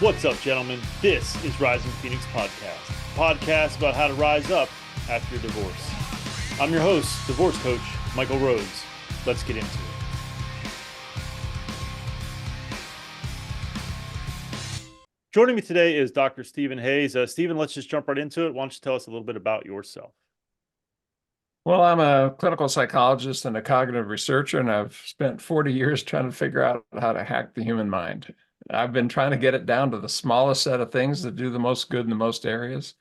What's up, gentlemen? This is Rising Phoenix Podcast about how to rise up after your divorce. I'm your host, divorce coach Michael Rhodes. Let's get into it. Joining me today is Dr. Stephen Hayes. Stephen, let's just jump right into it. Why don't you tell us a little bit about yourself? Well, I'm a clinical psychologist and a cognitive researcher, and I've spent 40 years trying to figure out how to hack the human mind. I've been trying to get it down to the smallest set of things that do the most good in the most areas.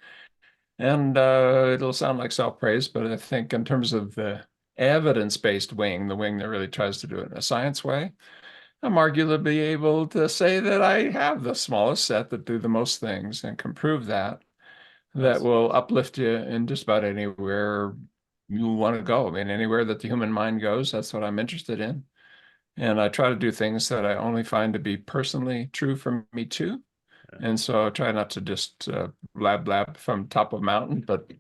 And it'll sound like self-praise, but I think in terms of the evidence-based wing, the wing that really tries to do it in a science way, I'm arguably able to say that I have the smallest set that do the most things and can prove that Nice. will uplift you in just about anywhere you want to go. I mean, anywhere that the human mind goes, that's what I'm interested in. And I try to do things that I only find to be personally true for me too. And so I try not to just blab from top of a mountain, but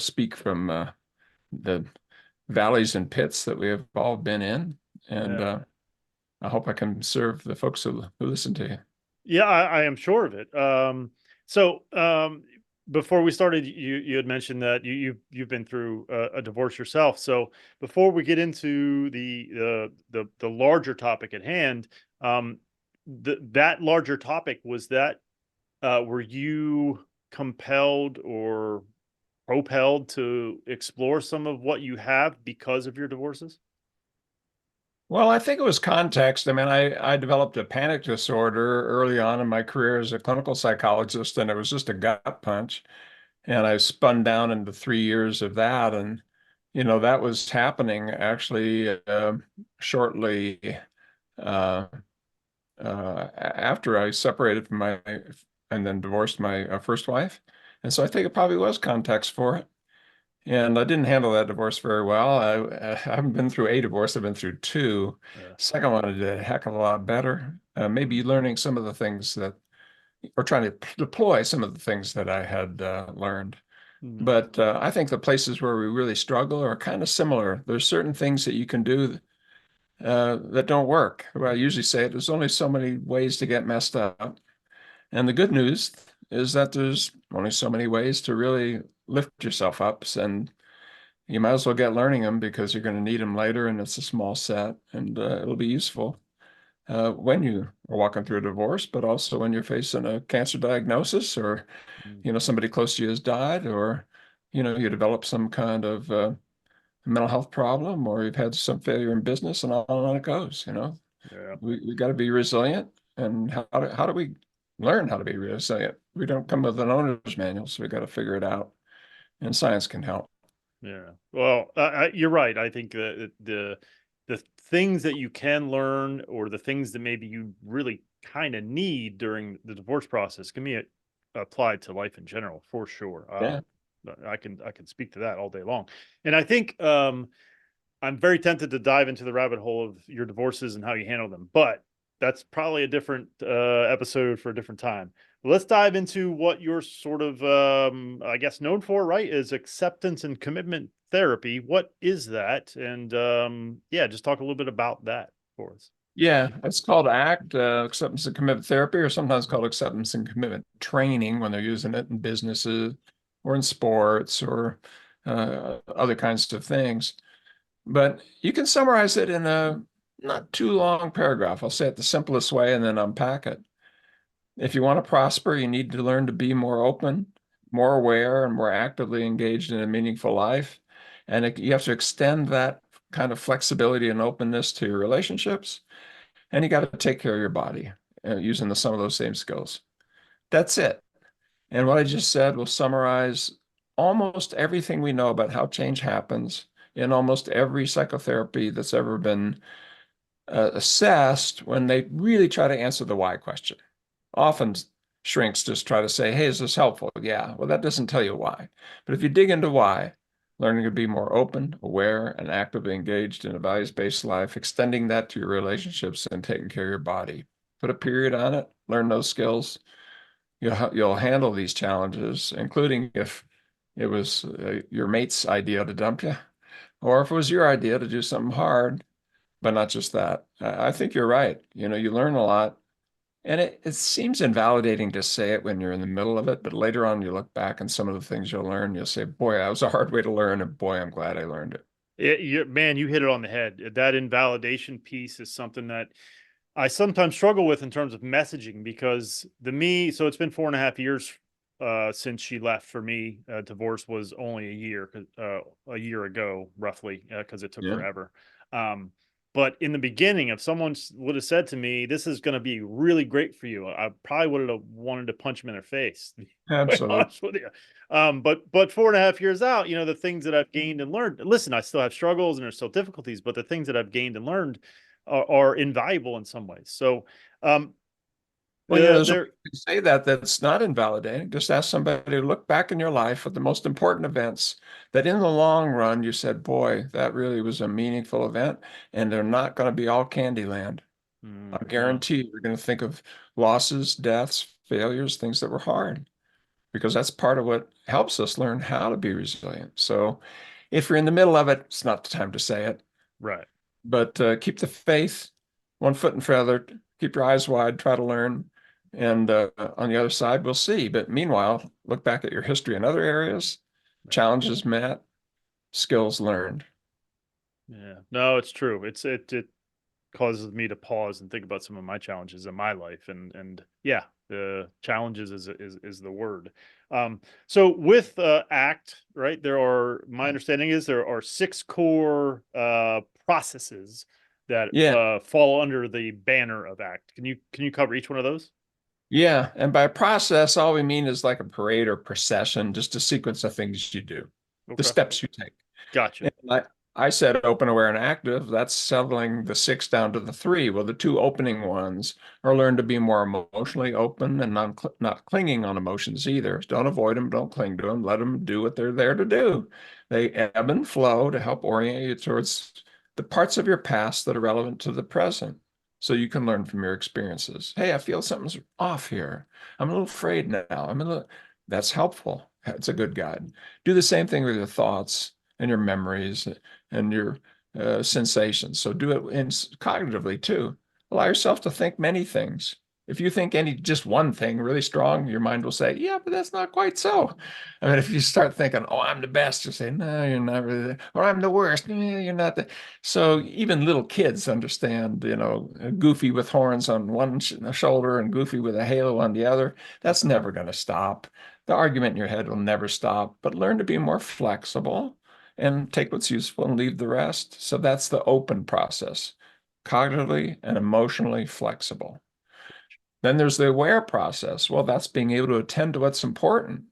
speak from the valleys and pits that we have all been in. And Yeah. I hope I can serve the folks who listen to you. Yeah, I am sure of it. Before we started, you had mentioned that you've been through a divorce yourself. So before we get into the larger topic at hand, that larger topic was that were you compelled or propelled to explore some of what you have because of your divorces? Well, I think it was context. I mean, I developed a panic disorder early on in my career as a clinical psychologist, and it was just a gut punch. And I spun down into 3 years of that. And, that was happening actually shortly uh, after I separated from my and then divorced my first wife. And so I think it probably was context for it. And I didn't handle that divorce very well. I haven't been through a divorce. I've been through two. Yeah. Second one I did a heck of a lot better. Maybe learning some of the things that, or trying to deploy some of the things that I had learned. Mhm. But I think the places where we really struggle are kind of similar. There's certain things that you can do that don't work. Well, I usually say there's only so many ways to get messed up. And the good news is that there's only so many ways to really lift yourself up. And you might as well get learning them because you're going to need them later, and it's a small set, and it'll be useful when you are walking through a divorce, but also when you're facing a cancer diagnosis, or Mhm. somebody close to you has died, or you develop some kind of mental health problem, or you've had some failure in business, and on it goes. Yeah. We got to be resilient. And how do we learn how to be resilient? We don't come with an owner's manual, so we got to figure it out, and science can help. Yeah. Well, you're right. I think the things that you can learn, or the things that maybe you really kind of need during the divorce process, can be applied to life in general, for sure. Yeah. I can speak to that all day long, and I think I'm very tempted to dive into the rabbit hole of your divorces and how you handle them, but that's probably a different episode for a different time. Let's dive into what you're sort of, I guess, known for, right? Is acceptance and commitment therapy. What is that? And yeah, just talk a little bit about that for us. Yeah, it's called ACT, acceptance and commitment therapy, or sometimes called acceptance and commitment training when they're using it in businesses or in sports or other kinds of things. But you can summarize it in a not too long paragraph. I'll say it the simplest way and then unpack it. If you want to prosper, you need to learn to be more open, more aware, and more actively engaged in a meaningful life. And you have to extend that kind of flexibility and openness to your relationships. And you got to take care of your body using some of those same skills. That's it. And what I just said will summarize almost everything we know about how change happens in almost every psychotherapy that's ever been assessed when they really try to answer the why question. Often shrinks just try to say, hey, is this helpful? Yeah, well, that doesn't tell you why. But if you dig into why, learning to be more open, aware, and actively engaged in a values-based life, extending that to your relationships and taking care of your body. Put a period on it, learn those skills. You'll handle these challenges, including if it was your mate's idea to dump you, or if it was your idea to do something hard, but not just that. I think you're right. You learn a lot And it seems invalidating to say it when you're in the middle of it, but later on you look back and some of the things you'll learn, you'll say, boy, that was a hard way to learn, and boy, I'm glad I learned it. Man, you hit it on the head. That invalidation piece is something that I sometimes struggle with in terms of messaging because so it's been 4.5 years since she left for me. Divorce was only a year ago, roughly, because it took Yeah, forever. Um, but in the beginning, if someone would have said to me, "This is going to be really great for you," I probably would have wanted to punch them in their face. To be quite absolutely. honest with you. But 4.5 years out, the things that I've gained and learned. Listen, I still have struggles and there's still difficulties, but the things that I've gained and learned are invaluable in some ways. So, um, Well, there's a way there, to say that that's not invalidating. Just ask somebody to look back in your life at the most important events that in the long run you said, boy, that really was a meaningful event, and they're not going to be all Candyland. I no, guarantee you're going to think of losses, deaths, failures, things that were hard, because that's part of what helps us learn how to be resilient. So if you're in the middle of it, it's not the time to say it, right. but keep the faith, one foot in front of the other, keep your eyes wide, try to learn. And on the other side, we'll see. But meanwhile, look back at your history in other areas, Right. challenges met, skills learned. Yeah, no, it's true. It causes me to pause and think about some of my challenges in my life, and yeah, the challenges is the word. So with ACT, right? My understanding is there are six core processes that Yeah, fall under the banner of ACT. Can you cover each one of those? yeah. And by process, all we mean is like a parade or procession, just a sequence of things you do, the Okay, steps you take. gotcha. And I said open, aware, and active. That's settling the six down to the three. Well, the two opening ones are learn to be more emotionally open and not clinging on emotions either. Don't avoid them. Don't cling to them. Let them do what they're there to do. They ebb and flow to help orient you towards the parts of your past that are relevant to the present. So you can learn from your experiences. Hey, I feel something's off here. I'm a little afraid now. That's helpful. It's a good guide. Do the same thing with your thoughts and your memories and your sensations. So do it cognitively too. Allow yourself to think many things. If you think any just one thing really strong, your mind will say, "Yeah, but that's not quite so." I mean, if you start thinking, "Oh, I'm the best," you say, "No, you're not really," or "I'm the worst," you're not the. So even little kids understand, Goofy with horns on one shoulder and Goofy with a halo on the other. That's never going to stop. The argument in your head will never stop. But learn to be more flexible and take what's useful and leave the rest. So that's the open process, cognitively and emotionally flexible. Then there's the aware process. Well, that's being able to attend to what's important.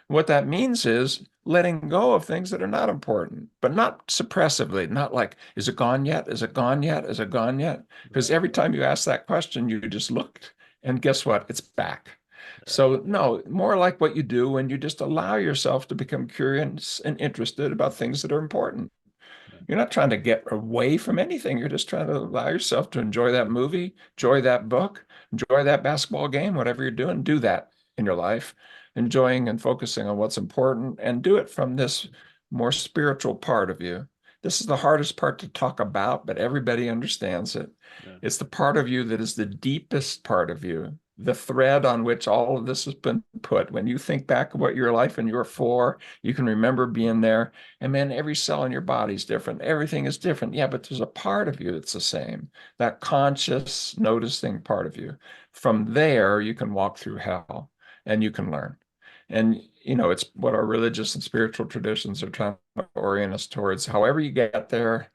What that means is letting go of things that are not important, but not suppressively, not like, is it gone yet? Is it gone yet? Is it gone yet? Because Right. every time you ask that question, you just looked, and guess what? It's back. Yeah. So, no, more like what you do when you just allow yourself to become curious and interested about things that are important. Yeah. You're not trying to get away from anything. You're just trying to allow yourself to enjoy that movie, enjoy that book, enjoy that basketball game, whatever you're doing, do that in your life, enjoying and focusing on what's important, and do it from this more spiritual part of you. This is the hardest part to talk about, but everybody understands it. Yeah. It's the part of you that is the deepest part of you, the thread on which all of this has been put. When you think back about your life and you were four, you can remember being there. And man, every cell in your body is different. Everything is different. Yeah, but there's a part of you that's the same, that conscious, noticing part of you. From there, you can walk through hell and you can learn. And, it's what our religious and spiritual traditions are trying to orient us towards. However, you get there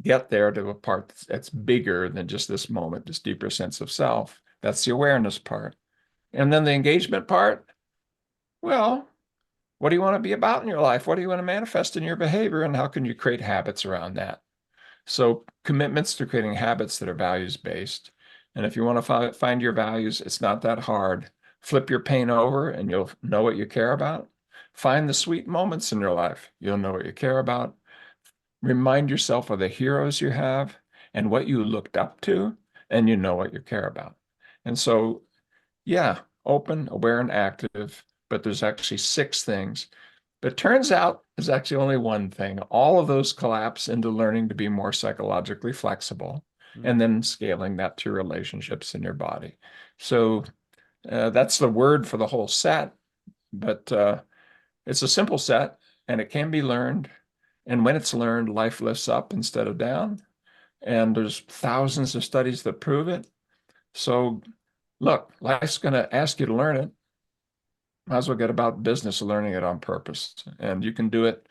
to a part that's bigger than just this moment, this deeper sense of self. That's the awareness part. And then the engagement part, well, what do you want to be about in your life? What do you want to manifest in your behavior? And how can you create habits around that? So, commitments to creating habits that are values based. And if you want to find your values, it's not that hard. Flip your pain over and you'll know what you care about. Find the sweet moments in your life. You'll know what you care about. Remind yourself of the heroes you have and what you looked up to, and you know what you care about. And so, yeah, open, aware, and active, but there's actually six things. But it turns out there's actually only one thing. All of those collapse into learning to be more psychologically flexible. Mm. and then scaling that to relationships in your body. So that's the word for the whole set, but it's a simple set and it can be learned. And when it's learned, life lifts up instead of down. And there's thousands of studies that prove it. So look, life's going to ask you to learn it. Might as well get about business of learning it on purpose. And you can do it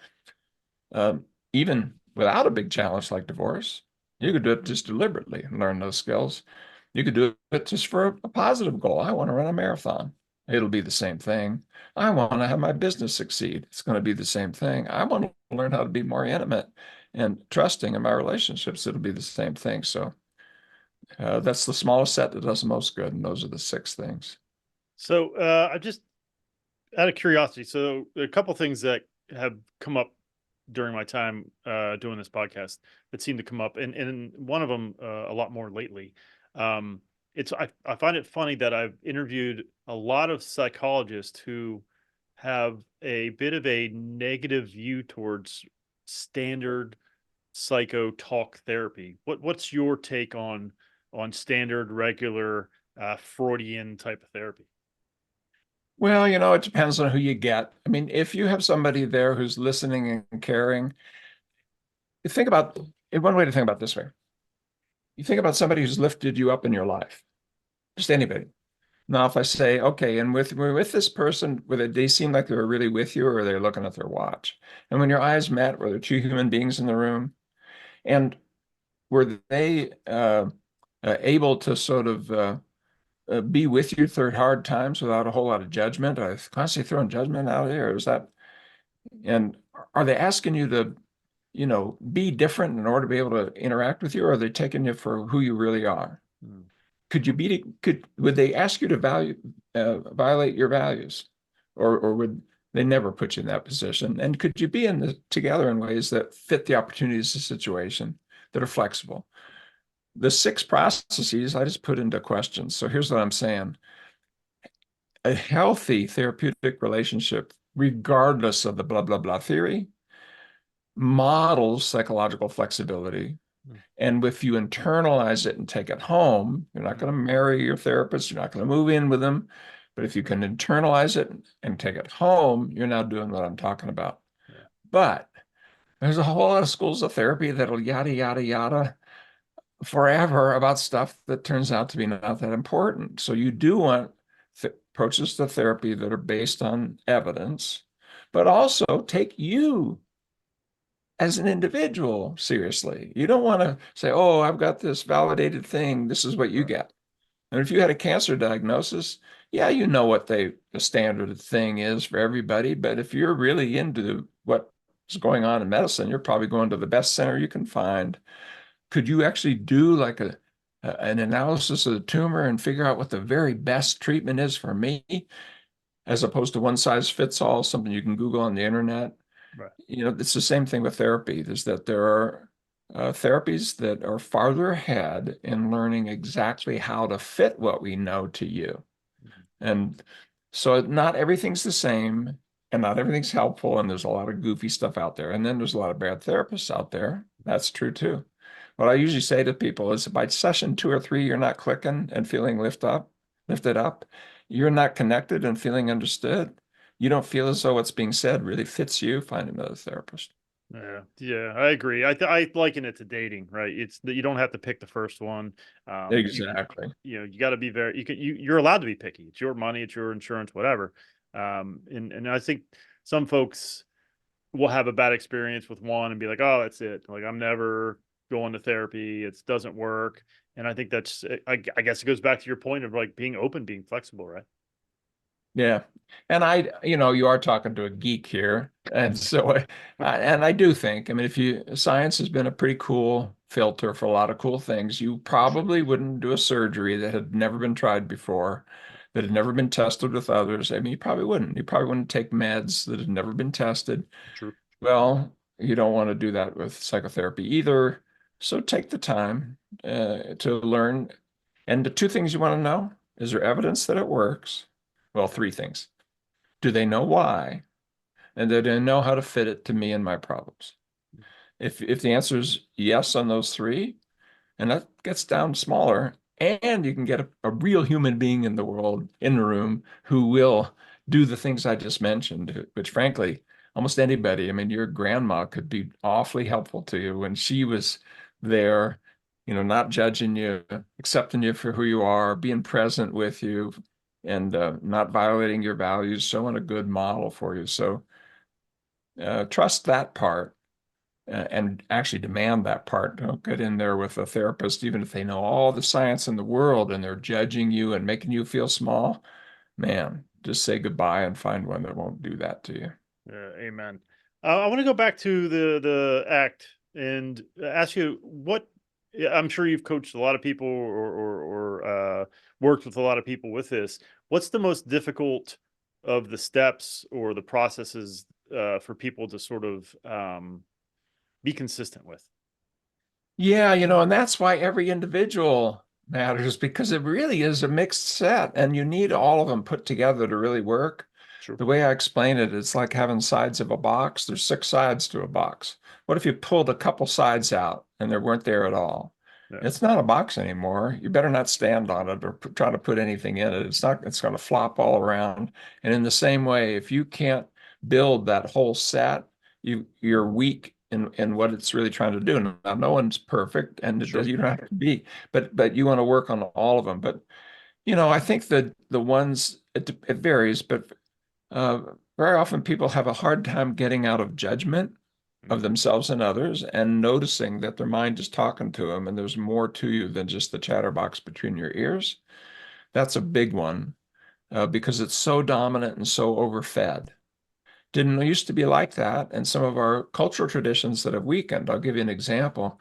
even without a big challenge like divorce. You could do it just deliberately and learn those skills. You could do it just for a positive goal. I want to run a marathon. It'll be the same thing. I want to have my business succeed. It's going to be the same thing. I want to learn how to be more intimate and trusting in my relationships. It'll be the same thing. So that's the smallest set that does the most good. And those are the 6 things. So I just out of curiosity, so a couple things that have come up during my time doing this podcast that seem to come up, and one of them a lot more lately. It's I find it funny that I've interviewed a lot of psychologists who have a bit of a negative view towards standard psycho talk therapy. What's your take on standard regular Freudian type of therapy? Well, it depends on who you get. I mean, if you have somebody there who's listening and caring, think about one way to think about it this way. You think about somebody who's lifted you up in your life, just anybody. Now, if I say, okay, and we're with this person, whether they seem like they're really with you or they're looking at their watch. And when your eyes met, were there 2 human beings in the room? And were they able to sort of be with you through hard times without a whole lot of judgment? Are they constantly throwing judgment out there? Or is that, and are they asking you to, be different in order to be able to interact with you, or are they taking you for who you really are? Hmm. Would they ask you to violate your values, or would they never put you in that position? And could you be together in ways that fit the opportunities of the situation, that are flexible? The 6 processes I just put into questions. So here's what I'm saying. A healthy therapeutic relationship, regardless of the blah, blah, blah theory, models psychological flexibility. Hmm. And if you internalize it and take it home, you're not going to marry your therapist, you're not going to move in with them. But if you can internalize it and take it home, you're now doing what I'm talking about. Yeah. But there's a whole lot of schools of therapy that'll yada, yada, yada forever about stuff that turns out to be not that important. So you do want approaches to therapy that are based on evidence, but also take you as an individual seriously. You don't want to say, oh, I've got this validated thing. This is what you Right. get. And if you had a cancer diagnosis, yeah, you know what the standard thing is for everybody. But if you're really into what's going on in medicine, you're probably going to the best center you can find. Could you actually do like an analysis of the tumor and figure out what the very best treatment is for me, as opposed to one size fits all, something you can Google on the internet? Right. It's the same thing with therapy, is that there are therapies that are farther ahead in learning exactly how to fit what we know to you. Mhm. And so not everything's the same and not everything's helpful. And there's a lot of goofy stuff out there. And then there's a lot of bad therapists out there. That's true too. What I usually say to people is by session 2 or 3, you're not clicking and feeling lifted up. You're not connected and feeling understood. You don't feel as though what's being said really fits you, find another therapist. Yeah, yeah, I agree. I liken it to dating, right? It's that you don't have to pick the first one. Exactly. You got to be very. You're allowed to be picky. It's your money, it's your insurance, whatever. And I think some folks will have a bad experience with one and be like, oh, that's it. Like I'm never going to therapy. It doesn't work. And I think that's. I guess it goes back to your point of like being open, being flexible, right? Yeah. And you are talking to a geek here. And so, and I do think, I mean, science has been a pretty cool filter for a lot of cool things. You For sure. probably wouldn't do a surgery that had never been tried before, that had never been tested with others. I mean, you probably wouldn't. You probably wouldn't take meds that had never been tested. True. Well, you don't want to do that with psychotherapy either. So take the time to learn. And the 2 things you want to know: is there evidence that it works? Well, 3 things. Do they know why? And do they know how to fit it to me and my problems? If the answer is yes on those 3, and that gets down smaller. And you can get a real human being in the world, in the room, who will do the things I just mentioned, which frankly, almost anybody, I mean, your grandma could be awfully helpful to you when she was there, not judging you, accepting you for who you are, being present with you, and not violating your values, showing a good model for you. So trust that part and actually demand that part. Don't get in there with a therapist, even if they know all the science in the world and they're judging you and making you feel small. Man, just say goodbye and find one that won't do that to you. Amen. I want to go back to the act and ask you what. Yeah, I'm sure you've coached a lot of people or worked with a lot of people with this. What's the most difficult of the steps or the processes for people to sort of be consistent with? Yeah, and that's why every individual matters because it really is a mixed set and you need all of them put together to really work. Sure. The way I explain it, it's like having sides of a box. There's 6 sides to a box. What if you pulled a couple sides out and they weren't there at all? Yeah. It's not a box anymore. You better not stand on it or try to put anything in it. It's going to flop all around. And in the same way, if you can't build that whole set, you're weak in what it's really trying to do. Now, no one's perfect, and Sure. you don't have to be, but you want to work on all of them. But I think that the ones it varies, but uh, very often people have a hard time getting out of judgment of themselves and others and noticing that their mind is talking to them and there's more to you than just the chatterbox between your ears. That's a big one because it's so dominant and so overfed. Didn't used to be like that. And some of our cultural traditions that have weakened, I'll give you an example,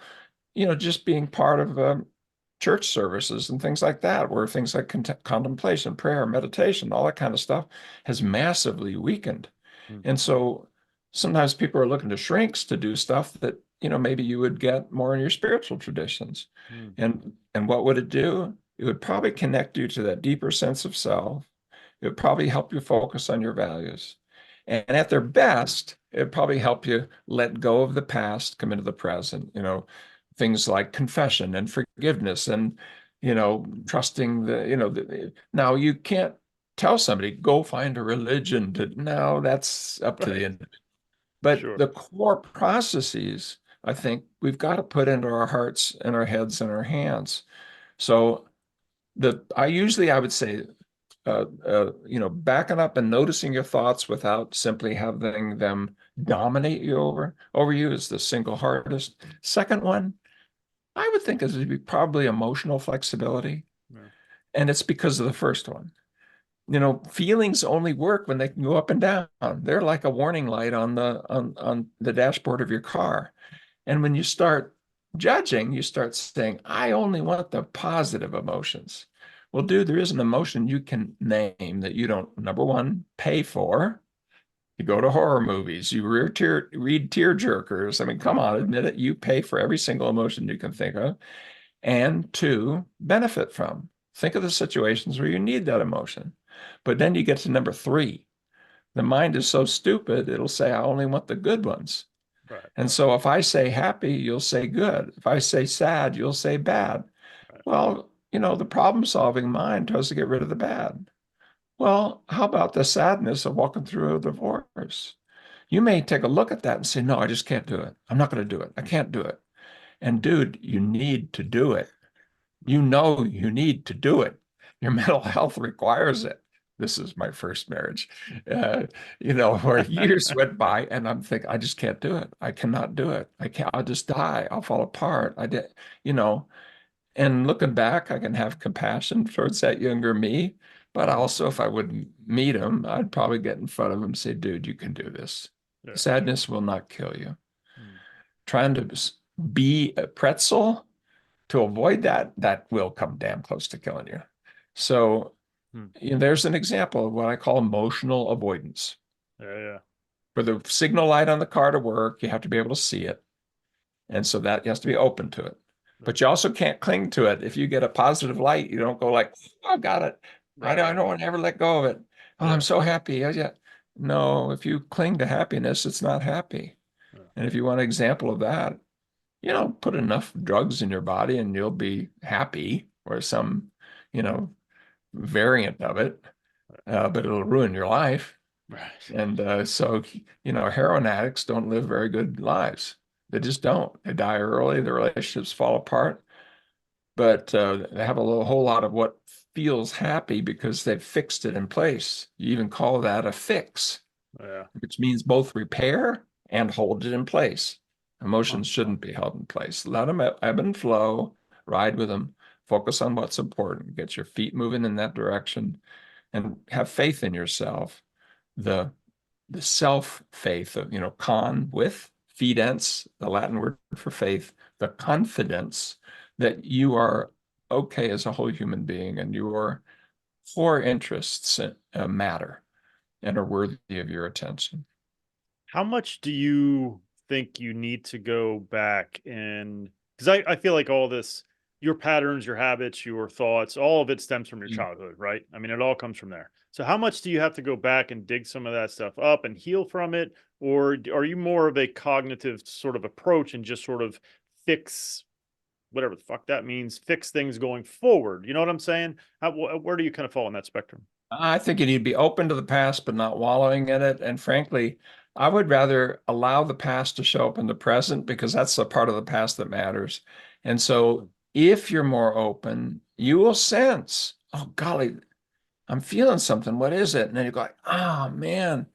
just being part of church services and things like that, where things like contemplation, prayer, meditation, all that kind of stuff has massively weakened. Mm. And so sometimes people are looking to shrinks to do stuff that, maybe you would get more in your spiritual traditions. Mm. And what would it do? It would probably connect you to that deeper sense of self. It would probably help you focus on your values. And at their best, it'd probably help you let go of the past, come into the present, things like confession and forgiveness and, trusting now you can't tell somebody, go find a religion no, that's up to the Right. end. But Sure. the core processes, I think we've got to put into our hearts and our heads and our hands. So I would say backing up and noticing your thoughts without simply having them dominate you over you is the single hardest. Second one, I would think is would be probably emotional flexibility. Yeah. And it's because of the first one. Feelings only work when they can go up and down. They're like a warning light on the dashboard of your car. And when you start judging, you start saying, I only want the positive emotions. Well, dude, there is an emotion you can name that you don't, number one, pay for. You go to horror movies, you read tear jerkers. I mean, come on, admit it. You pay for every single emotion you can think of. And two, benefit from. Think of the situations where you need that emotion. But then you get to number three. The mind is so stupid, it'll say, I only want the good ones. Right. And so if I say happy, you'll say good. If I say sad, you'll say bad. Right. Well, the problem solving mind tries to get rid of the bad. Well, how about the sadness of walking through a divorce? You may take a look at that and say, no, I just can't do it. I'm not going to do it. I can't do it. And dude, you need to do it. You know you need to do it. Your mental health requires it. This is my first marriage, where years went by and I'm thinking, I just can't do it. I cannot do it. I can't, I'll just die. I'll fall apart. I did, and looking back, I can have compassion towards that younger me. But also, if I would meet him, I'd probably get in front of him and say, dude, you can do this. Yeah. Sure. Sadness will not kill you. Mm. Trying to be a pretzel to avoid that will come damn close to killing you. So Mm. there's an example of what I call emotional avoidance. Yeah. Yeah. For the signal light on the car to work, you have to be able to see it. And so that you has to be open to it. But you also can't cling to it. If you get a positive light, you don't go like, oh, I got it. I Right. don't want to ever let go of it. Oh, Yeah. I'm so happy. Oh, yeah. No, if you cling to happiness, it's not happy. Yeah. And if you want an example of that, put enough drugs in your body and you'll be happy, or some, you know, variant of it, but it'll ruin your life. Right. And so, heroin addicts don't live very good lives. They just don't. They die early, their relationships fall apart, but they have whole lot of what feels happy because they've fixed it in place. You even call that a fix, Yeah. which means both repair and hold it in place. Huh. Emotions shouldn't be held in place. Let them ebb and flow, ride with them, focus on what's important, get your feet moving in that direction, and have faith in yourself. The the self faith of, con with fidens, the Latin word for faith, the confidence that you are okay as a whole human being and your core interests matter and are worthy of your attention. How much do you think you need to go back and because I feel like all this, your patterns, your habits, your thoughts, all of it stems from your Mm. childhood, right? I mean, it all comes from there. So how much do you have to go back and dig some of that stuff up and heal from it? Or are you more of a cognitive sort of approach and just sort of fix whatever the fuck that means, fix things going forward? You know what I'm saying? Where do you kind of fall on that spectrum? I think you need to be open to the past, but not wallowing in it. And frankly, I would rather allow the past to show up in the present because that's the part of the past that matters. And so if you're more open, you will sense, oh, golly, I'm feeling something. What is it? And then you go, oh, man,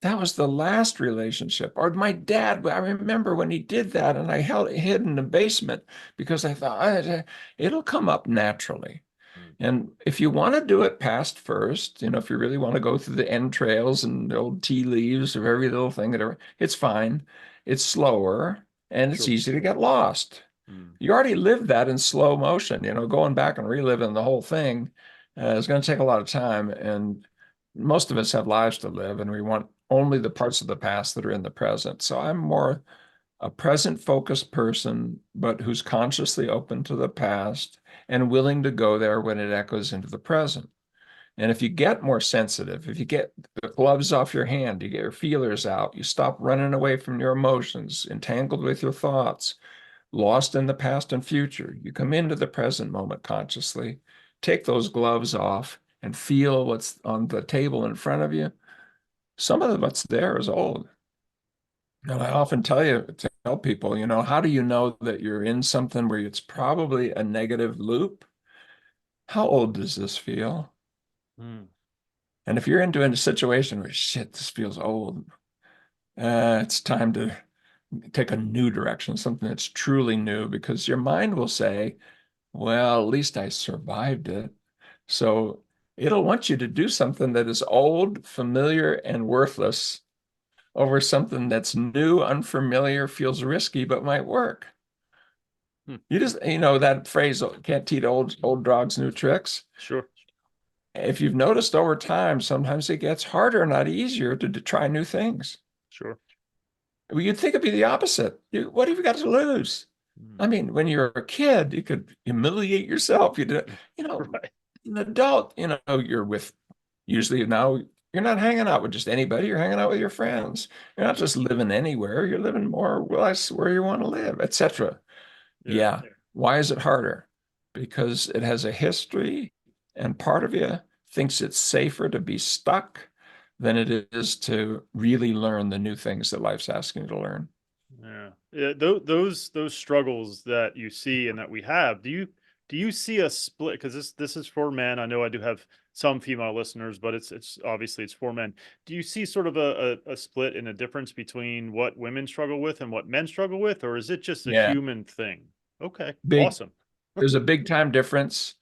that was the last relationship. Or my dad, I remember when he did that and I hid in the basement because I thought it'll come up naturally. Mm. And if you want to do it past first, if you really want to go through the entrails and the old tea leaves of every little thing, it's fine. It's slower and it's Sure. easy to get lost. Mm. You already lived that in slow motion, going back and reliving the whole thing is going to take a lot of time. And most of us have lives to live, and we want only the parts of the past that are in the present. So I'm more a present focused person, but who's consciously open to the past and willing to go there when it echoes into the present. And if you get more sensitive, if you get the gloves off your hand, you get your feelers out, you stop running away from your emotions, entangled with your thoughts, lost in the past and future, you come into the present moment consciously, take those gloves off and feel what's on the table in front of you. Some of what's there is old. And I often tell people, how do you know that you're in something where it's probably a negative loop? How old does this feel? Mm. And if you're into a situation where shit, this feels old, it's time to take a new direction, something that's truly new, because your mind will say, well, at least I survived it. So it'll want you to do something that is old, familiar, and worthless over something that's new, unfamiliar, feels risky, but might work. Hmm. You just, that phrase, can't teach old dogs new tricks. Sure. If you've noticed over time, sometimes it gets harder, not easier to try new things. Sure. Well, you'd think it'd be the opposite. What have you got to lose? Mm. I mean, when you're a kid, you could humiliate yourself. Right. An adult, you're with, usually now you're not hanging out with just anybody. You're hanging out with your friends. You're not just living anywhere. You're living more or less where you want to live, etc. Yeah. Yeah. Why is it harder? Because it has a history, and part of you thinks it's safer to be stuck than it is to really learn the new things that life's asking you to learn. Yeah. Yeah. Those struggles that you see and that we have, do you see a split? Because this is for men. I know I do have some female listeners, but it's obviously it's for men. Do you see sort of a split in a difference between what women struggle with and what men struggle with, or is it just a Yeah. human thing? Okay. Big, Awesome. there's a big time difference.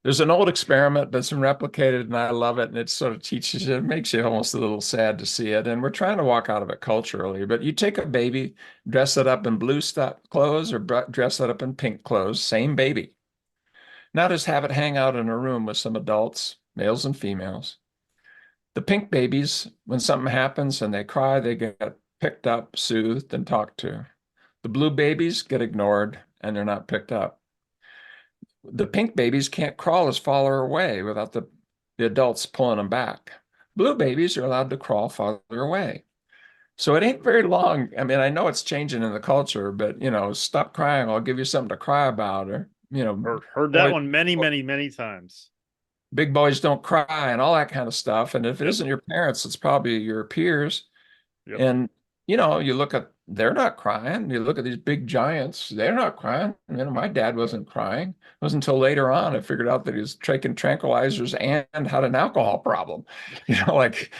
There's an old experiment that's been replicated, and I love it. And it sort of teaches you, it makes you almost a little sad to see it. And we're trying to walk out of it culturally. But you take a baby, dress it up in blue stuff clothes or dress it up in pink clothes, same baby. Now just have it hang out in a room with some adults, males and females. The pink babies, when something happens and they cry, they get picked up, soothed, and talked to. The blue babies get ignored and they're not picked up. The pink babies can't crawl as far away without the adults pulling them back. Blue babies are allowed to crawl farther away. So it ain't very long. I mean, I know it's changing in the culture, but stop crying. I'll give you something to cry about. Or, Heard that boys, one many, many, many times. big boys don't cry and all that kind of stuff. And if it Yep. isn't your parents, it's probably your peers. Yep. And you look at they're not crying. You look at these big giants, they're not crying. My dad wasn't crying. It wasn't until later on I figured out that he was taking tranquilizers and had an alcohol problem. Like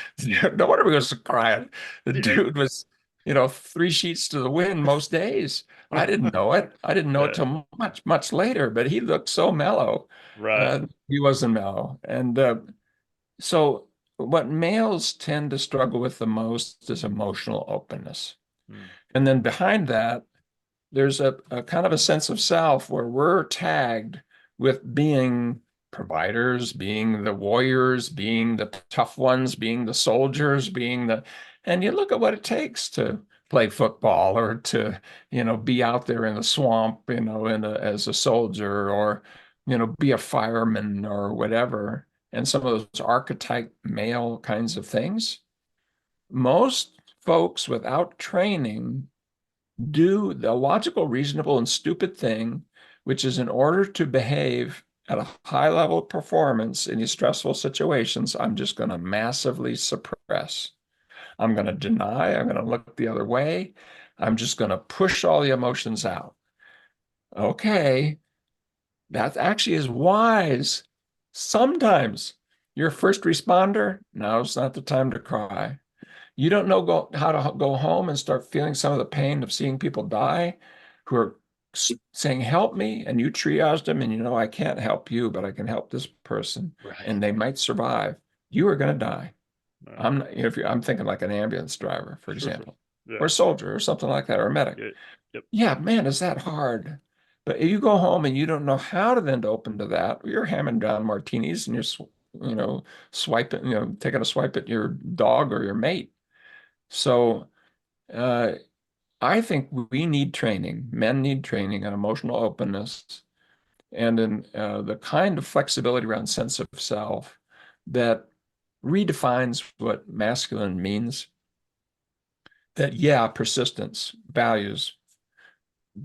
no wonder he was crying. The dude was, 3 sheets to the wind most days. I didn't know it. I didn't know it Yeah. till much, much later, but he looked so mellow. Right. He wasn't mellow. And so what males tend to struggle with the most is emotional openness. Mm. And then behind that, there's a kind of a sense of self where we're tagged with being providers, being the warriors, being the tough ones, being the soldiers, and you look at what it takes to play football or to, be out there in the swamp, as a soldier or, be a fireman or whatever. And some of those archetype male kinds of things. Most folks without training do the logical, reasonable, and stupid thing, which is in order to behave at a high level of performance in these stressful situations, I'm just going to massively suppress. I'm going to deny. I'm going to look the other way. I'm just going to push all the emotions out. Okay, that actually is wise. Sometimes you're a first responder. Now's not the time to cry. You don't know how to go home and start feeling some of the pain of seeing people die who are saying, help me. And you triaged them and I can't help you, but I can help this person Right. and they might survive. You are going to die. Uh, I'm not, I'm thinking like an ambulance driver, for sure. example, or Yeah. a soldier or something like that, or a medic. Yep. Yep. Yeah, man, is that hard? But if you go home and you don't know how to then to open to that, you're hamming down martinis and you're, swiping, taking a swipe at your dog or your mate. So uh, I think we need training. Men need training on emotional openness and in the kind of flexibility around sense of self that redefines what masculine means. That, yeah, persistence, values,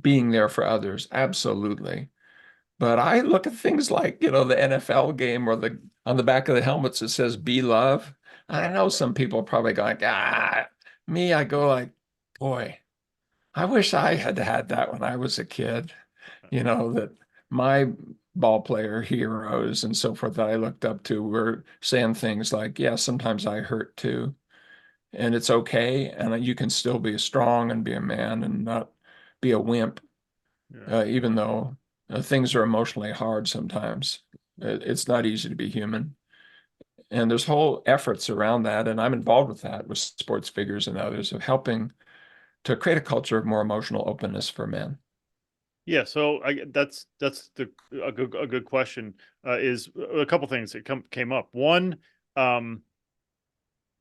being there for others, absolutely. But I look at things like, the NFL game or the on the back of the helmets it says be love. I know some people are probably going, me, I go like, boy, I wish I had had that when I was a kid, that my ball player heroes and so forth that I looked up to were saying things like, yeah, sometimes I hurt too. And it's okay. And you can still be strong and be a man and not be a wimp, Yeah. even though things are emotionally hard sometimes. It's not easy to be human. And there's whole efforts around that. And I'm involved with that with sports figures and others of helping to create a culture of more emotional openness for men. Yeah, so that's a good question. Is a couple things that came up. One, um,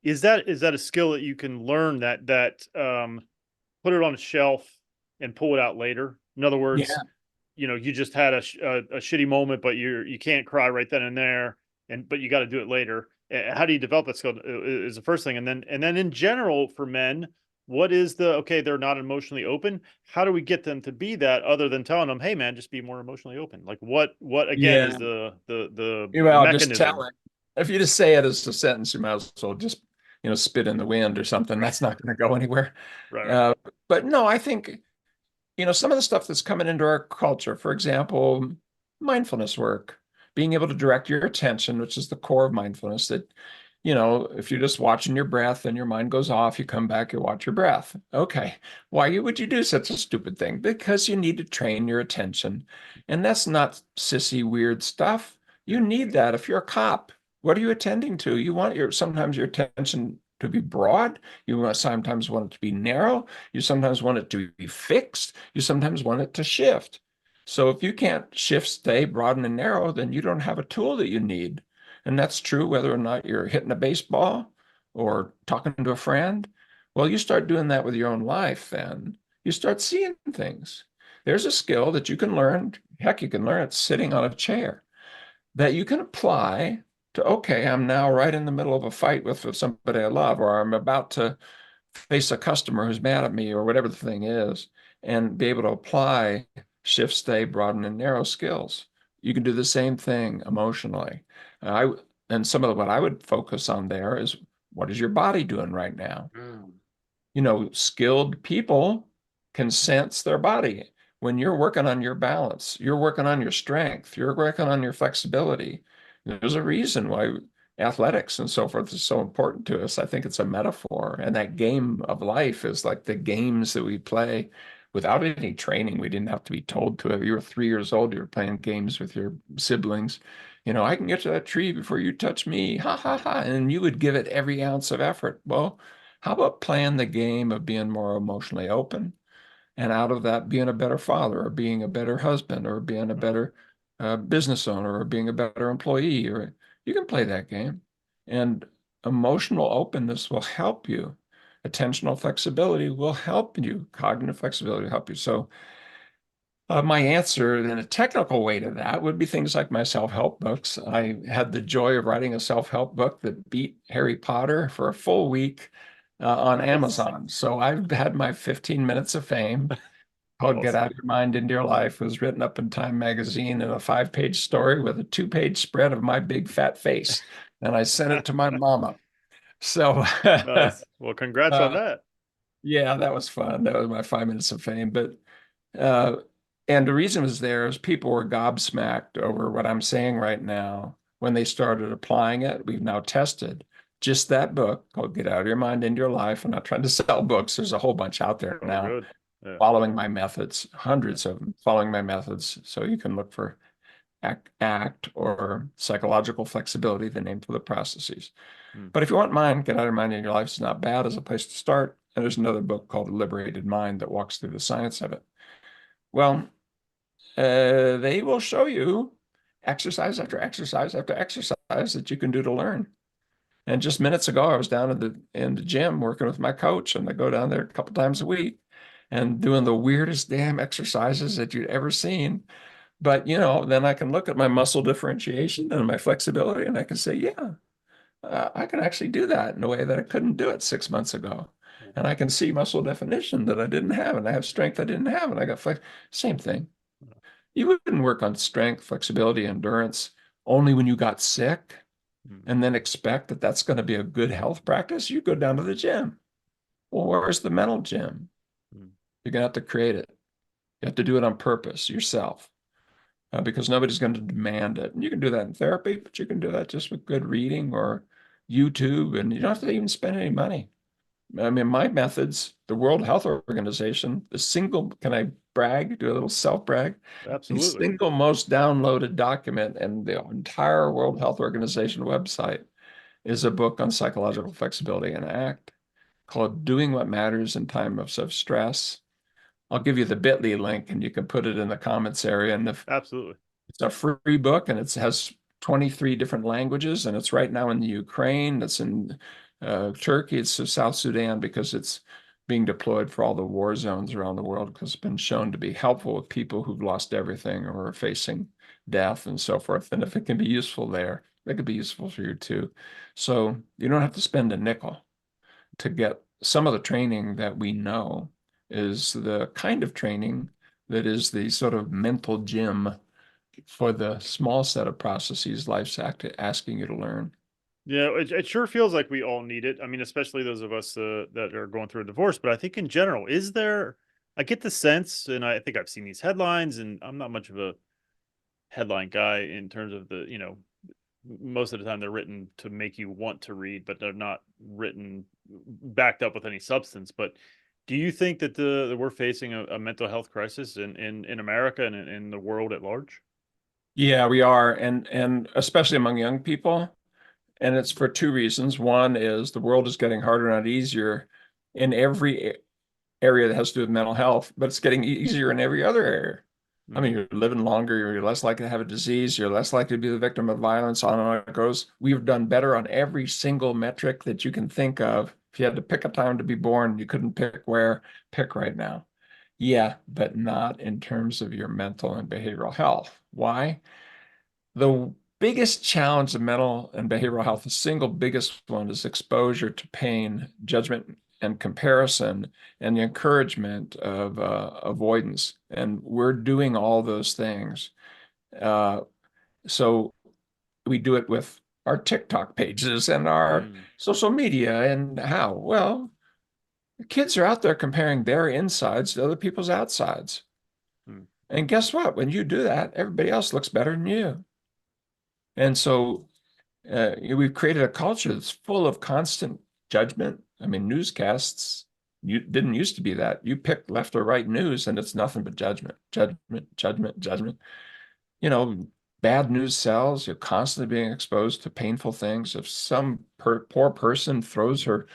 is that a skill that you can learn that put it on a shelf and pull it out later? In other words, Yeah. you just had a shitty moment, but you can't cry right then and there, but you got to do it later. How do you develop that skill? Is the first thing, and then in general for men, what is okay? They're not emotionally open. How do we get them to be that, other than telling them, "Hey, man, just be more emotionally open"? Like what again is Yeah. the Well, just tell mechanism? it. If you just say it as a sentence, you might as well just, spit in the wind or something. Right, That's not going to go anywhere. right, right. Uh, but no, I think, some of the stuff that's coming into our culture, for example, mindfulness work, being able to direct your attention, which is the core of mindfulness, that, if you're just watching your breath and your mind goes off, you come back, you watch your breath. Okay. Why would you do such a stupid thing? Because you need to train your attention. And that's not sissy, weird stuff. You Yeah, need that if you're a cop. What are you attending to? You want sometimes your attention to be broad. You sometimes want it to be narrow. You sometimes want it to be fixed. You sometimes want it to shift. So if you can't shift, stay broad and narrow, then you don't have a tool that you need. And that's true whether or not you're hitting a baseball or talking to a friend. Well, you start doing that with your own life, then you start seeing things. There's a skill that you can learn. Heck, you can learn it sitting on a chair that you can apply to, okay, I'm now right in the middle of a fight with somebody I love, or I'm about to face a customer who's mad at me or whatever the thing is, and be able to apply shift, stay, broaden, and narrow skills. You can do the same thing emotionally. I and some of what I would focus on there is what is your body doing right now? Mm. Skilled people can sense their body. When you're working on your balance, you're working on your strength, you're working on your flexibility. There's a reason why athletics and so forth is so important to us. I think it's a metaphor. And that game of life is like the games that we play without any training. We didn't have to be told to. If you were 3 years old, you were playing games with your siblings. I can get to that tree before you touch me. Ha ha ha. And you would give it every ounce of effort. Well, how about playing the game of being more emotionally open? And out of that, being a better father or being a better husband or being a Wow. better business owner or being a better employee, or you can play that game. And emotional openness will help you. Attentional flexibility will help you. Cognitive flexibility will help you. So my answer in a technical way to that would be things like my self-help books. I had the joy of writing a self-help book that beat Harry Potter for a full week on Nice. Amazon. So I've had my 15 minutes of fame called Get Awesome. Out of Your Mind Into Your Life. It was written up in Time magazine in a 5-page story with a 2-page spread of my big fat face. And I sent it to my mama. So Nice. Well, congrats on uh, that. yeah, that was fun. That was my 5 minutes of fame. But uh, and the reason it was there is people were gobsmacked over what I'm saying right now when they started applying it. We've now tested just that book called Get Out of Your Mind Into Your Life. I'm not trying to sell books. There's a whole bunch out there Oh, now good. Yeah. following my methods, Yeah. hundreds of them following my methods. So you can look for ACT or psychological flexibility, the name for the processes. Mm. But if you want mine, Get Out of Your Mind Into Your Life is not bad as a place to start. And there's another book called The Liberated Mind that walks through the science of it. Well, they will show you exercise after exercise after exercise that you can do to learn. And just minutes ago, I was down in the gym working with my coach, and I go down there a couple times a week and doing the weirdest damn exercises that you'd ever seen. But then I can look at my muscle differentiation and my flexibility, and I can say, yeah, I can actually do that in a way that I couldn't do it 6 months ago. And I can see muscle definition that I didn't have, and I have strength I didn't have, and I got flex. Same thing. You wouldn't work on strength, flexibility, endurance only when you got sick Mm. and then expect that that's going to be a good health practice. You go down to the gym. Well, where's the mental gym? Mm. You're going to have to create it. You have to do it on purpose yourself because nobody's going to demand it. And you can do that in therapy, but you can do that just with good reading or YouTube, and you don't have to even spend any money. I mean, my methods, the World Health Organization, can I brag, do a little self brag? The Absolutely. single most downloaded document in the entire World Health Organization website is a book on psychological flexibility and ACT called Doing What Matters in Times of Stress. I'll give you the bit.ly link and you can put it in the comments area. And Absolutely. it's a free book and it has 23 different languages. And it's right now in the Ukraine, it's in Turkey, it's South Sudan because it's being deployed for all the war zones around the world because it's been shown to be helpful with people who've lost everything or are facing death and so forth. And if it can be useful there, it could be useful for you too. So you don't have to spend a nickel to get some of the training that we know is the kind of training that is the sort of mental gym for the small set of processes life's asking you to learn. Yeah, it sure feels like we all need it. I mean, especially those of us that are going through a divorce. But I think in general, is there? I get the sense, and I think I've seen these headlines, and I'm not much of a headline guy in terms of most of the time they're written to make you want to read, but they're not written backed up with any substance. But do you think that we're facing a mental health crisis in America and in the world at large? Yeah, we are, and especially among young people. And it's for two reasons. One is the world is getting harder, not easier in every area that has to do with mental health, but it's getting easier in every other area. I Mm. mean, you're living longer, you're less likely to have a disease, you're less likely to be the victim of violence, on and on it goes. We've done better on every single metric that you can think of. If you had to pick a time to be born, you couldn't pick where, pick right now. Yeah, but not in terms of your mental and behavioral health. Why? The biggest challenge of mental and behavioral health, the single biggest one, is exposure to pain, judgment, and comparison and the encouragement of avoidance. And we're doing all those things. Uh, so we do it with our TikTok pages and our Mm, social media. And how? Well, kids are out there comparing their insides to other people's outsides. mm, And guess what? When you do that, everybody else looks better than you. And so we've created a culture that's full of constant judgment. I mean, newscasts, you didn't used to be that. You pick left or right news, and it's nothing but judgment, judgment, judgment, judgment. You know, bad news sells. You're constantly being exposed to painful things. If some poor person throws her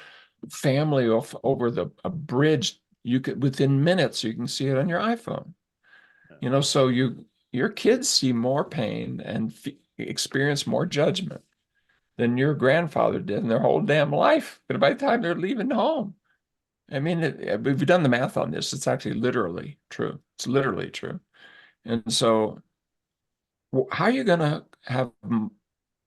family off over a bridge, you could within minutes you can see it on your iPhone. yeah, You know, so your kids see more pain and experience more judgment than your grandfather did in their whole damn life. But by the time they're leaving home, I mean, we've done the math on this. It's actually literally true. It's literally true. And so, how are you going to have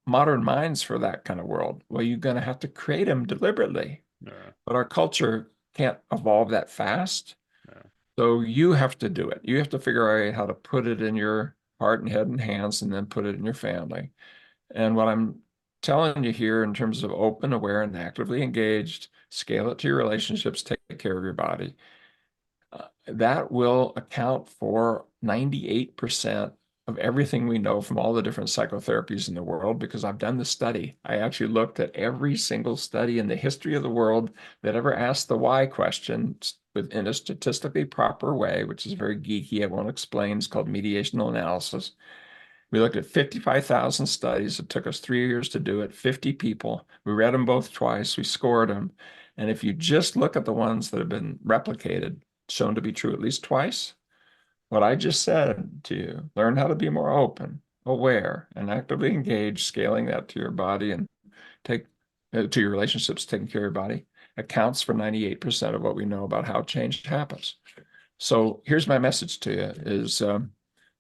modern minds for that kind of world? Well, you're going to have to create them deliberately. yeah, But our culture can't evolve that fast. yeah. So you have to do it. You have to figure out how to put it in your heart and head and hands and then put it in your family. And what I'm telling you here in terms of open, aware, and actively engaged, scale it to your relationships, take care of your body. That will account for 98% of everything we know from all the different psychotherapies in the world because I've done the study. I actually looked at every single study in the history of the world that ever asked the why question in a statistically proper way, which is very geeky. I won't explain. It's called mediational analysis. We looked at 55,000 studies. It took us 3 years to do it, 50 people. We read them both twice. We scored them. And if you just look at the ones that have been replicated, shown to be true at least twice, what I just said to you, learn how to be more open, aware, and actively engage, scaling that to your body and take to your relationships, taking care of your body, accounts for 98% of what we know about how change happens. So here's my message to you is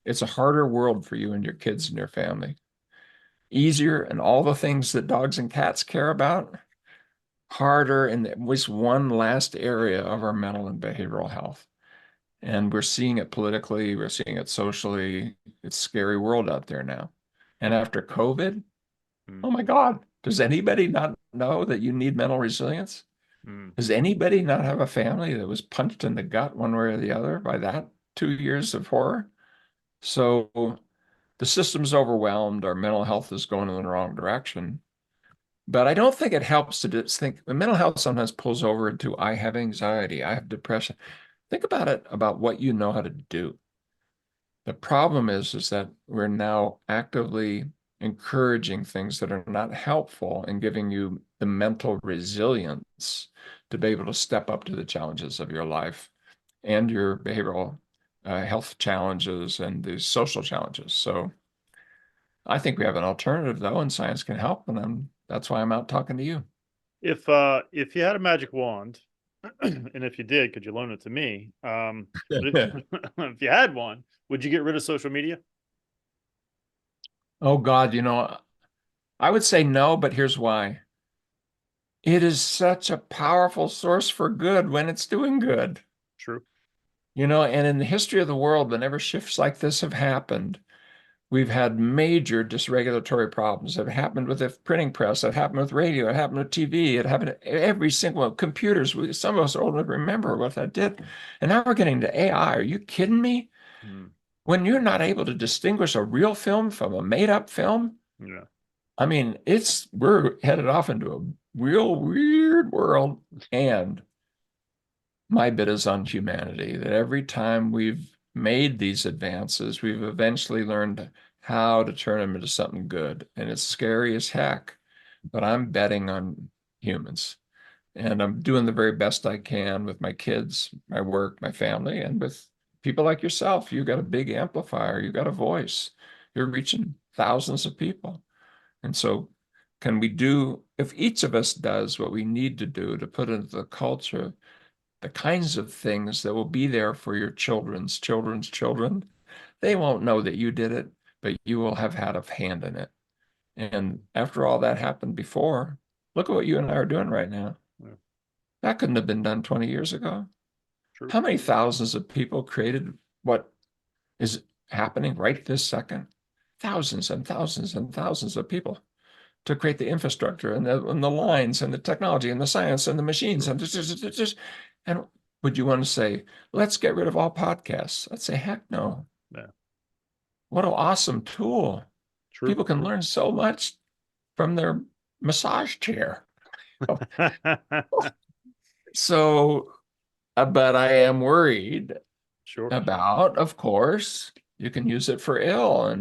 it's a harder world for you and your kids and your family. Easier and all the things that dogs and cats care about, harder in at least one last area of our mental and behavioral health. And we're seeing it politically, we're seeing it socially. It's a scary world out there now. And after COVID, Mm, oh my God, does anybody not know that you need mental resilience? mm. Does anybody not have a family that was punched in the gut one way or the other by that 2 years of horror? So the system's overwhelmed. Our mental health is going in the wrong direction. But I don't think it helps to just think mental health sometimes pulls over into I have anxiety, I have depression. Think about it about what you know how to do. The problem is that we're now actively encouraging things that are not helpful and giving you the mental resilience to be able to step up to the challenges of your life and your behavioral health challenges and the social challenges. So I think we have an alternative though, and science can help, and that's why I'm out talking to you. If you had a magic wand, and if you did, could you loan it to me? But if you had one, would you get rid of social media? Oh God, I would say no, but here's why. It is such a powerful source for good when it's doing good. True. And in the history of the world, whenever shifts like this have happened, we've had major dysregulatory problems. It happened with the printing press. It happened with radio. It happened with TV. It happened every single computers. Some of us are old enough to remember what that did. And now we're getting to AI. Are you kidding me? Mm, When you're not able to distinguish a real film from a made-up film, yeah. I mean, we're headed off into a real weird world. And my bit is on humanity, that every time we've made these advances, we've eventually learned how to turn them into something good. And it's scary as heck, but I'm betting on humans. And I'm doing the very best I can with my kids, my work, my family, and with people like yourself. You got a big amplifier, you got a voice, you're reaching thousands of people. And so, if each of us does what we need to do to put into the culture the kinds of things that will be there for your children's children's children, they won't know that you did it, but you will have had a hand in it. And after all that happened before, look at what you and I are doing right now. Yeah. That couldn't have been done 20 years ago. True. How many thousands of people created what is happening right this second? Thousands and thousands and thousands of people to create the infrastructure and the lines and the technology and the science and the machines True. and just and would you want to say, let's get rid of all podcasts? I'd say, heck no. Yeah. What an awesome tool. True. People can True. learn so much from their massage chair. So, but I am worried Sure. about, of course, you can use it for ill,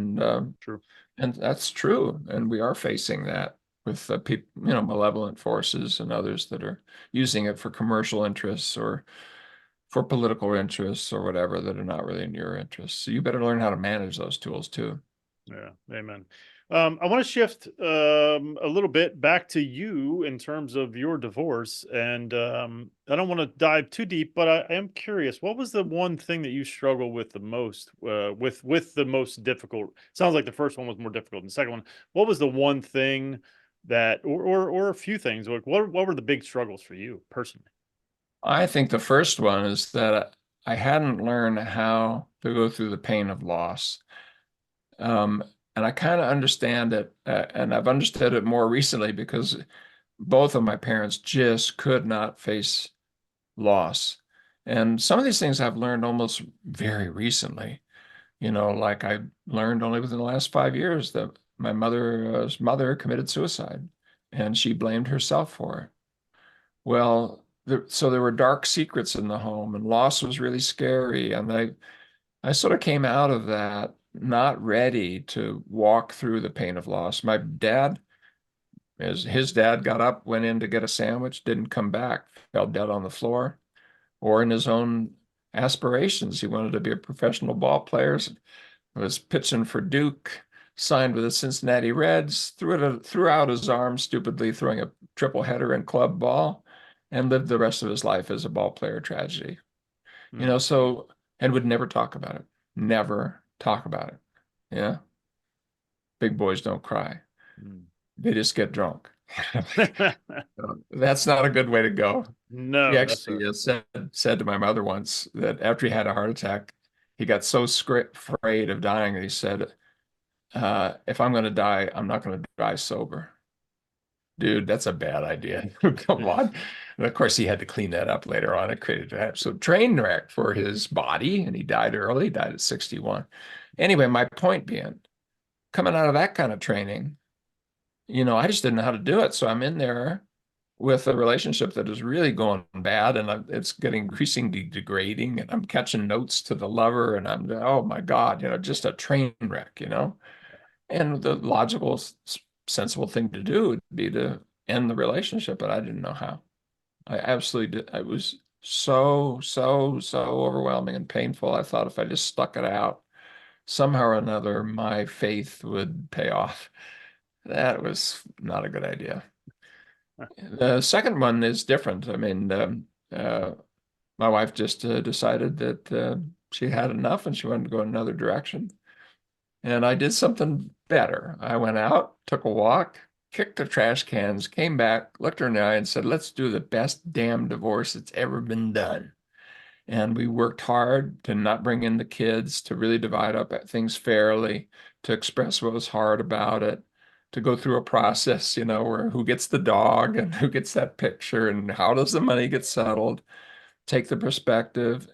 True. and that's true. And we are facing that with people, malevolent forces and others that are using it for commercial interests or for political interests or whatever that are not really in your interests. So you better learn how to manage those tools too. Yeah, amen. I want to shift a little bit back to you in terms of your divorce, and I don't want to dive too deep, but I am curious. What was the one thing that you struggle with the most? With the most difficult? Sounds like the first one was more difficult than the second one. What was the one thing that, or a few things? Like what were the big struggles for you personally? I think the first one is that I hadn't learned how to go through the pain of loss. Um, and I kind of understand it, and I've understood it more recently because both of my parents just could not face loss. And some of these things I've learned almost very recently. Like I learned only within the last 5 years that my mother's mother committed suicide, and she blamed herself for it. Well, so there were dark secrets in the home, and loss was really scary. And I sort of came out of that not ready to walk through the pain of loss. My dad, as his dad got up, went in to get a sandwich, didn't come back, fell dead on the floor, or in his own aspirations. He wanted to be a professional ball player, was pitching for Duke, signed with the Cincinnati Reds, threw out his arm stupidly, throwing a triple header in club ball, and lived the rest of his life as a ball player tragedy. Hmm. So, and would never talk about it. Never talk about it. Yeah. Big boys don't cry. Hmm. They just get drunk. That's not a good way to go. He No, that's actually said to my mother once that after he had a heart attack, he got so afraid of dying that he said, if I'm going to die, I'm not going to die sober. Dude, that's a bad idea. Come yeah. on. And of course, he had to clean that up later on. It created an absolute train wreck for his body, and he died early, died at 61. Anyway, my point being, coming out of that kind of training, I just didn't know how to do it. So I'm in there with a relationship that is really going bad, and it's getting increasingly degrading. And I'm catching notes to the lover, and oh my God, just a train wreck. And the logical, sensible thing to do would be to end the relationship, but I didn't know how. I absolutely did. It was so, so, so overwhelming and painful. I thought if I just stuck it out, somehow or another, my faith would pay off. That was not a good idea. The second one is different. I mean, my wife just decided that she had enough and she wanted to go another direction. And I did something better. I went out, took a walk, kicked the trash cans, came back, looked her in the eye, and said, let's do the best damn divorce that's ever been done. And we worked hard to not bring in the kids, to really divide up things fairly, to express what was hard about it, to go through a process, where who gets the dog and who gets that picture and how does the money get settled, take the perspective.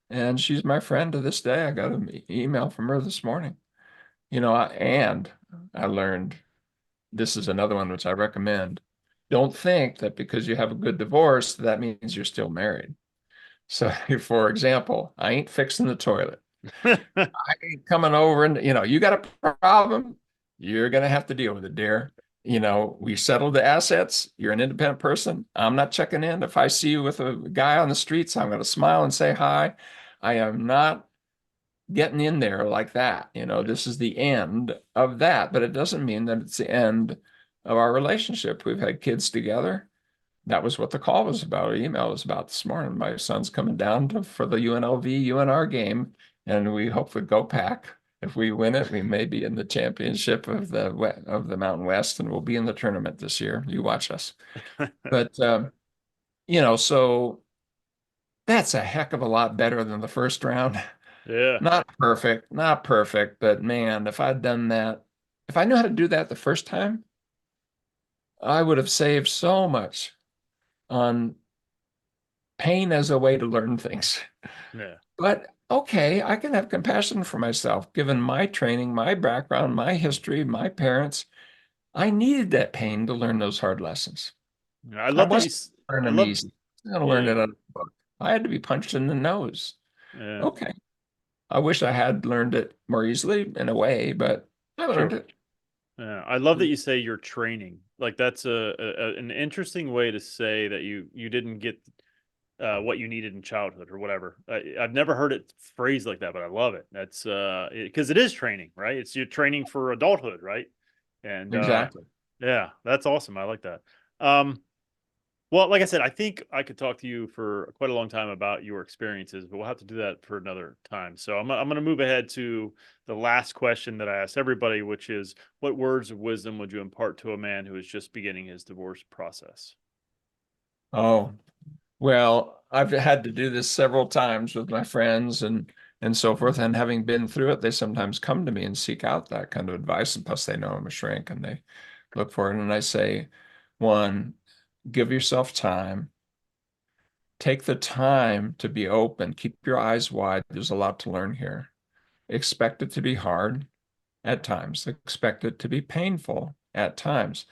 And she's my friend to this day. I got an email from her this morning. And I learned this is another one which I recommend. Don't think that because you have a good divorce, that means you're still married. So, for example, I ain't fixing the toilet. I ain't coming over and, you got a problem, you're going to have to deal with it, dear. We settled the assets. You're an independent person. I'm not checking in. If I see you with a guy on the streets, I'm going to smile and say hi. I am not getting in there like that. This is the end of that, but it doesn't mean that it's the end of our relationship. We've had kids together. That was what the call was about. The email was about this morning. My son's coming down for the UNLV UNR game, and we hopefully go Pack. If we win it, we may be in the championship of the Mountain West, and we'll be in the tournament this year. You watch us. But So that's a heck of a lot better than the first round. Yeah. Not perfect, but man, if I'd done that, if I knew how to do that the first time, I would have saved so much on pain as a way to learn things. Yeah. But okay, I can have compassion for myself, given my training, my background, my history, my parents. I needed that pain to learn those hard lessons. Yeah, I I love that wasn't learning I them love, easy. I was going to learn it yeah. out of the book. I had to be punched in the nose. Yeah. Okay. I wish I had learned it more easily in a way, but I learned Sure. it. Yeah, I love that you say you're training. Like that's an interesting way to say that you didn't get what you needed in childhood or whatever. I've never heard it phrased like that, but I love it. That's because it is training, right? It's you're training for adulthood, right? And Exactly. yeah, that's awesome. I like that. Um, well, like I said, I think I could talk to you for quite a long time about your experiences, but we'll have to do that for another time. So I'm going to move ahead to the last question that I asked everybody, which is, what words of wisdom would you impart to a man who is just beginning his divorce process? Oh, well, I've had to do this several times with my friends and so forth. And having been through it, they sometimes come to me and seek out that kind of advice. And plus, they know I'm a shrink and they look for it. And I say, one, give yourself time. Take the time to be open. Keep your eyes wide. There's a lot to learn here. Expect it to be hard at times. Expect it to be painful at times.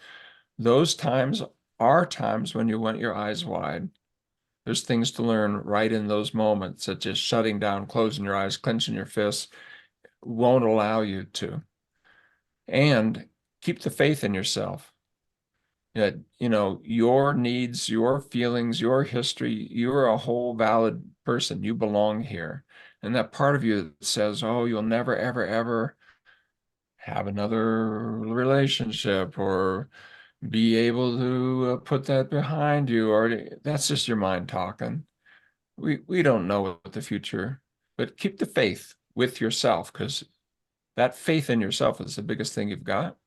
Those times are times when you want your eyes wide. There's things to learn right in those moments that just shutting down, closing your eyes, clenching your fists won't allow you to. And keep the faith in yourself. That, your needs, your feelings, your history, you're a whole valid person. You belong here. And that part of you that says, oh, you'll never, ever, ever have another relationship or be able to put that behind you, or that's just your mind talking. We don't know what the future, but keep the faith with yourself because that faith in yourself is the biggest thing you've got.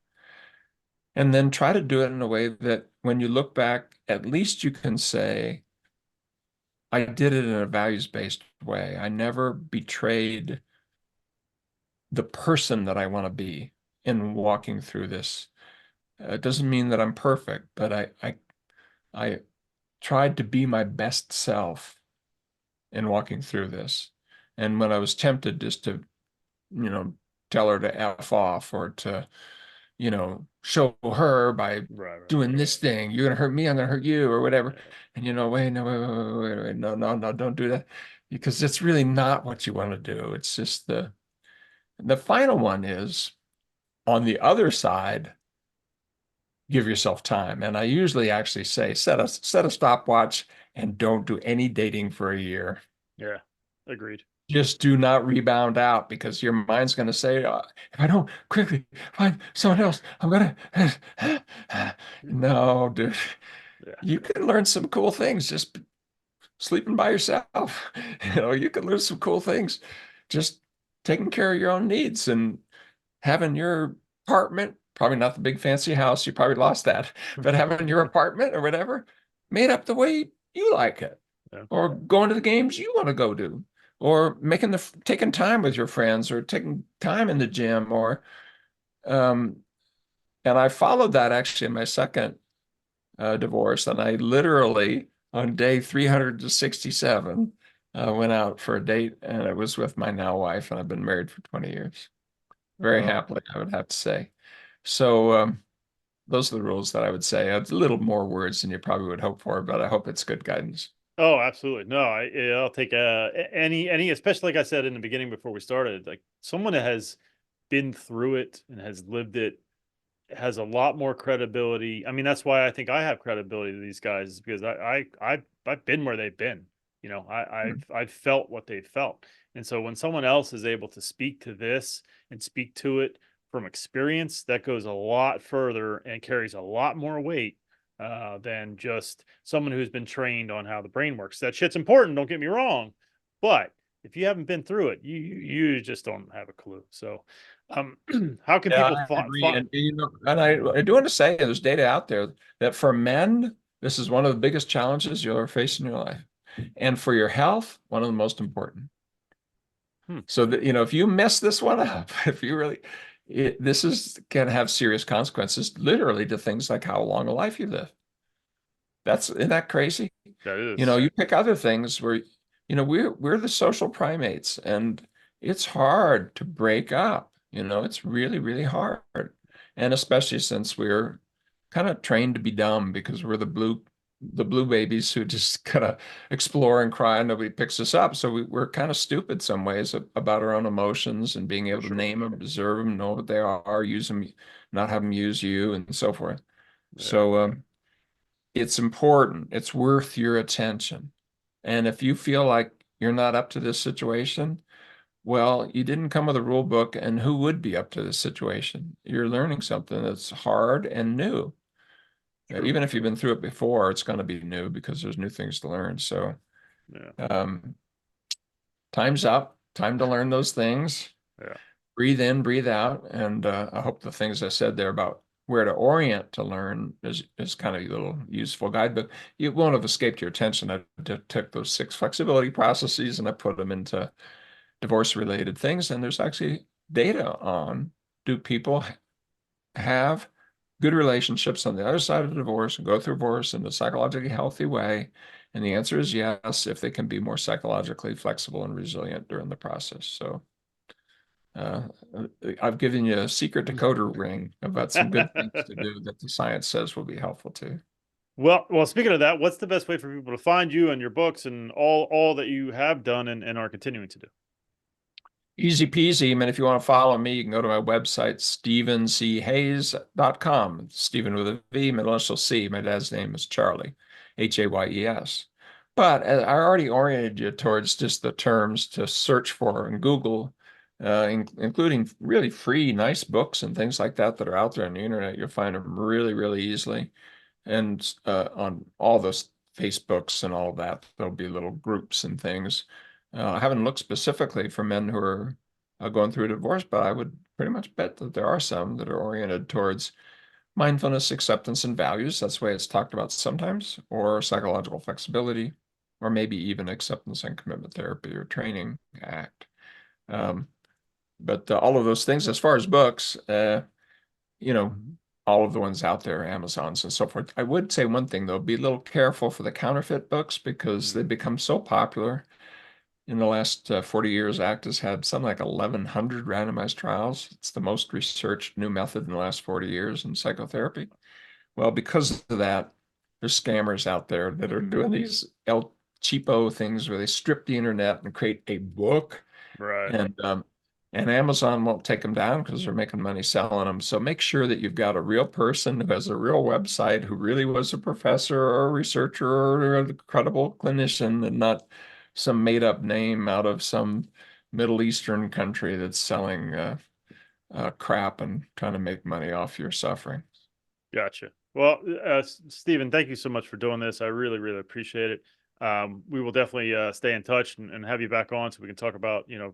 And then try to do it in a way that when you look back, at least you can say, I did it in a values-based way. I never betrayed the person that I want to be in walking through this. It doesn't mean that I'm perfect, but I tried to be my best self in walking through this. And when I was tempted just to, you know, tell her to F off or to, show her by Right, right. doing this thing, you're gonna hurt me, I'm gonna hurt you, or whatever. Yeah. And wait, no, wait, no, no, no, don't do that. Because it's really not what you want to do. It's just the final one is on the other side, give yourself time. And I usually actually say set a stopwatch and don't do any dating for a year. Yeah. Agreed. Just do not rebound out because your mind's going to say, if I don't quickly find someone else, I'm going to. No, dude. Yeah. You can learn some cool things just sleeping by yourself. You can learn some cool things just taking care of your own needs and having your apartment, probably not the big fancy house, you probably lost that, but having your apartment or whatever made up the way you like it, Yeah. or going to the games you want to go to, or taking time with your friends, or taking time in the gym, or um, and I followed that actually in my second divorce, and I literally on day 367 went out for a date, and I was with my now wife, and I've been married for 20 years, very Oh, happily, I would have to say. So those are the rules that I would say. It's a little more words than you probably would hope for, but I hope it's good guidance. oh, absolutely. No, I'll take any, especially like I said in the beginning before we started, like someone that has been through it and has lived it has a lot more credibility. I mean, that's why I think I have credibility to these guys is because I've been where they've been. I've felt what they've felt. And so when someone else is able to speak to this and speak to it from experience, that goes a lot further and carries a lot more weight than just someone who's been trained on how the brain works. That shit's important, don't get me wrong. But if you haven't been through it, you just don't have a clue. So um, how can Yeah, people I agree. And I do want to say there's data out there that for men, This is one of the biggest challenges you'll ever face in your life. And for your health, one of the most important. So that, if you mess this one up, if you really, this is can have serious consequences, literally to things like how long a life you live. Isn't that crazy? That is. You pick other things where, we're the social primates, and it's hard to break up. It's really, really hard. And especially since we're kind of trained to be dumb because we're the blue babies who just kind of explore and cry and nobody picks us up. So we're kind of stupid some ways about our own emotions and being able to name them, observe them, know what they are, use them, not have them use you, and so forth. Yeah. So it's important. It's worth your attention. And if you feel like you're not up to this situation, well, you didn't come with a rule book, and who would be up to this situation? You're learning something that's hard and new. True. Even if you've been through it before, it's going to be new because there's new things to learn. So, Yeah. Time's up. Time to learn those things. Yeah. Breathe in, breathe out. And I hope the things I said there about where to orient to learn is kind of a little useful guidebook. It won't have escaped your attention. I took those 6 flexibility processes and I put them into divorce-related things. And there's actually data on, do people have good relationships on the other side of divorce and go through divorce in a psychologically healthy way? And the answer is yes, if they can be more psychologically flexible and resilient during the process. So I've given you a secret decoder ring about some good things to do that the science says will be helpful too. Well, speaking of that, what's the best way for people to find you and your books and all that you have done and are continuing to do? Easy peasy. I mean, if you want to follow me, you can go to my website, stephenchayes.com. Stephen with a V, middle initial C. My dad's name is Charlie, Hayes. But I already oriented you towards just the terms to search for in Google, including really free, nice books and things like that that are out there on the internet. You'll find them really, really easily. And on all those Facebooks and all of that, there'll be little groups and things. I haven't looked specifically for men who are going through a divorce, but I would pretty much bet that there are some that are oriented towards mindfulness, acceptance, and values. That's the way it's talked about sometimes, or psychological flexibility, or maybe even acceptance and commitment therapy or training act. But all of those things, as far as books, all of the ones out there, Amazons and so forth. I would say one thing though, be a little careful for the counterfeit books because they become so popular. In the last 40 years, ACT has had something like 1,100 randomized trials. It's the most researched new method in the last 40 years in psychotherapy. Well, because of that, there's scammers out there that are doing these El Cheapo things where they strip the internet and create a book. Right. And Amazon won't take them down because they're making money selling them. So make sure that you've got a real person who has a real website, who really was a professor or a researcher or a credible clinician, and not some made up name out of some Middle Eastern country that's selling crap and trying to make money off your suffering. Gotcha. Well, Stephen, thank you so much for doing this. I really, really appreciate it. We will definitely stay in touch and have you back on so we can talk about, a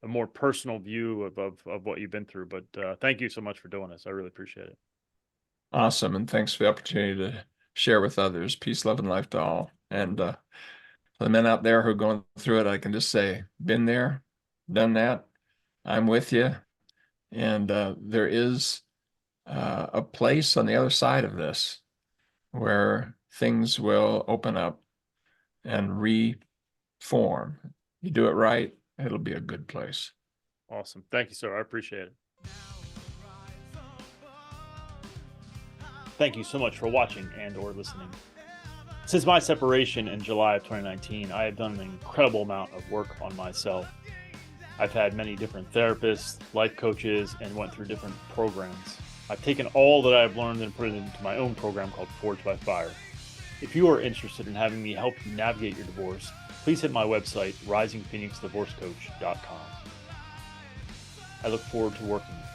more personal view of what you've been through. But thank you so much for doing this. I really appreciate it. Awesome. And thanks for the opportunity to share with others. Peace, love, and life to all. And for the men out there who are going through it, I can just say, been there, done that. I'm with you. And there is a place on the other side of this where things will open up and reform. You do it right, it'll be a good place. Awesome. Thank you, sir. I appreciate it. Thank you so much for watching and or listening. Since my separation in July of 2019, I have done an incredible amount of work on myself. I've had many different therapists, life coaches, and went through different programs. I've taken all that I've learned and put it into my own program called Forged by Fire. If you are interested in having me help you navigate your divorce, please hit my website, risingphoenixdivorcecoach.com. I look forward to working with you.